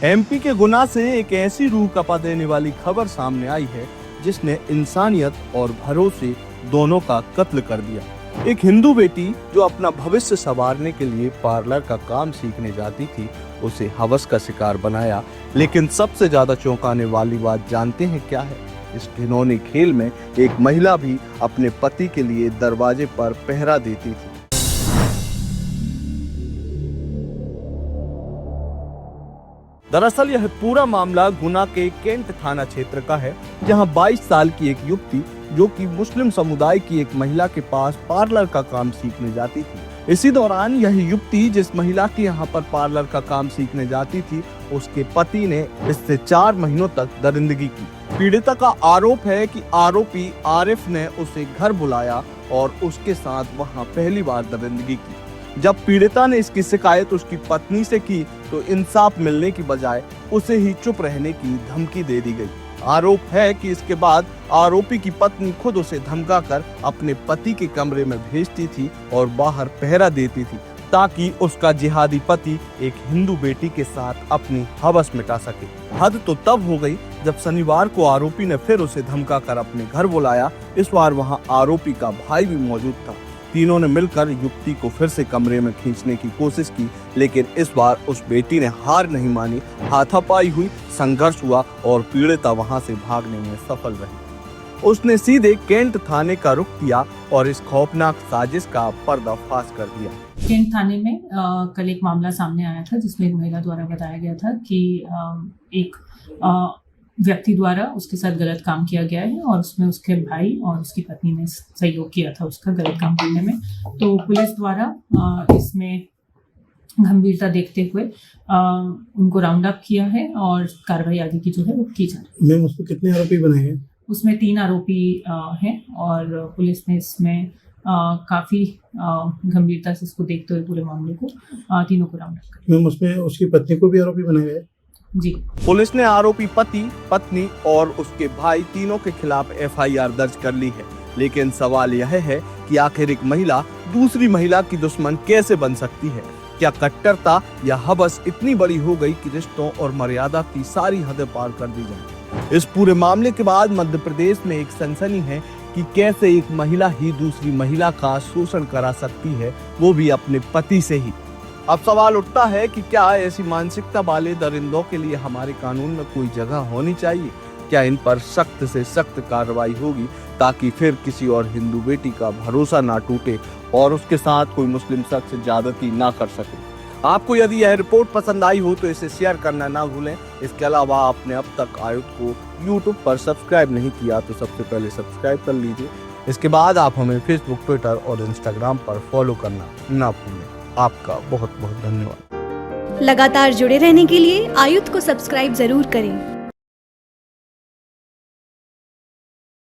MP के गुना से एक ऐसी रूह कपा देने वाली खबर सामने आई है जिसने इंसानियत और भरोसे दोनों का कत्ल कर दिया। एक हिंदू बेटी जो अपना भविष्य संवारने के लिए पार्लर का काम सीखने जाती थी, उसे हवस का शिकार बनाया। लेकिन सबसे ज्यादा चौंकाने वाली बात जानते हैं क्या है? इस घिनौने खेल में एक महिला भी अपने पति के लिए दरवाजे पर पहरा देती थी। दरअसल यह पूरा मामला गुना के कैंट थाना क्षेत्र का है, जहां 22 साल की एक युवती जो कि मुस्लिम समुदाय की एक महिला के पास पार्लर का काम सीखने जाती थी। इसी दौरान यह युवती जिस महिला के यहाँ पर पार्लर का काम सीखने जाती थी, उसके पति ने इससे 4 महीनों तक दरिंदगी की। पीड़िता का आरोप है कि आरोपी आरिफ ने उसे घर बुलाया और उसके साथ वहां पहली बार दरिंदगी की। जब पीड़िता ने इसकी शिकायत उसकी पत्नी से की तो इंसाफ मिलने की बजाय उसे ही चुप रहने की धमकी दे दी गई। आरोप है कि इसके बाद आरोपी की पत्नी खुद उसे धमकाकर अपने पति के कमरे में भेजती थी और बाहर पहरा देती थी, ताकि उसका जिहादी पति एक हिंदू बेटी के साथ अपनी हवस मिटा सके। हद तो तब हो गई जब शनिवार को आरोपी ने फिर उसे धमकाकर अपने घर बुलाया। इस बार वहां आरोपी का भाई भी मौजूद था। तीनों ने मिलकर युवती को फिर से कमरे में खींचने की कोशिश की, लेकिन इस बार उस बेटी ने हार नहीं मानी। हाथापाई हुई, संघर्ष हुआ और पीड़िता वहां से भागने में सफल रही। उसने सीधे कैंट थाने का रुख किया और इस खौफनाक साजिश का पर्दाफाश कर दिया। कैंट थाने में कल एक मामला सामने आया था, जिसमें एक महिला द्वारा बताया गया था कि एक व्यक्ति द्वारा उसके साथ गलत काम किया गया है और उसमें उसके भाई और उसकी पत्नी ने सहयोग किया था उसका गलत काम करने में। तो पुलिस द्वारा इसमें गंभीरता देखते हुए उनको राउंड अप किया है और कार्रवाई आगे की जो है वो की जा रही है। मैम, उसको कितने आरोपी बनाए हैं? उसमें 3 आरोपी हैं और पुलिस ने इसमें काफी गंभीरता से इसको देखते हुए पूरे मामले को तीनों को राउंड अप किया। मैम, उसमें उसकी पत्नी को भी आरोपी बनाया गया है? जी, पुलिस ने आरोपी पति, पत्नी और उसके भाई तीनों के खिलाफ एफआईआर दर्ज कर ली है। लेकिन सवाल यह है कि आखिर एक महिला दूसरी महिला की दुश्मन कैसे बन सकती है? क्या कट्टरता या हवस इतनी बड़ी हो गई कि रिश्तों और मर्यादा की सारी हदें पार कर दी जाए? इस पूरे मामले के बाद मध्य प्रदेश में एक सनसनी है कि कैसे एक महिला ही दूसरी महिला का शोषण करा सकती है, वो भी अपने पति से ही। अब सवाल उठता है कि क्या ऐसी मानसिकता वाले दरिंदों के लिए हमारे कानून में कोई जगह होनी चाहिए? क्या इन पर सख्त से सख्त कार्रवाई होगी ताकि फिर किसी और हिंदू बेटी का भरोसा ना टूटे और उसके साथ कोई मुस्लिम शख्स ज्यादती ना कर सके? आपको यदि यह रिपोर्ट पसंद आई हो तो इसे शेयर करना ना भूलें। इसके अलावा आपने अब तक आयुध को YouTube पर सब्सक्राइब नहीं किया तो सबसे पहले सब्सक्राइब कर लीजिए। इसके बाद आप हमें Facebook, ट्विटर और इंस्टाग्राम पर फॉलो करना ना भूलें। आपका बहुत बहुत धन्यवाद। लगातार जुड़े रहने के लिए आयुध को सब्सक्राइब जरूर करें।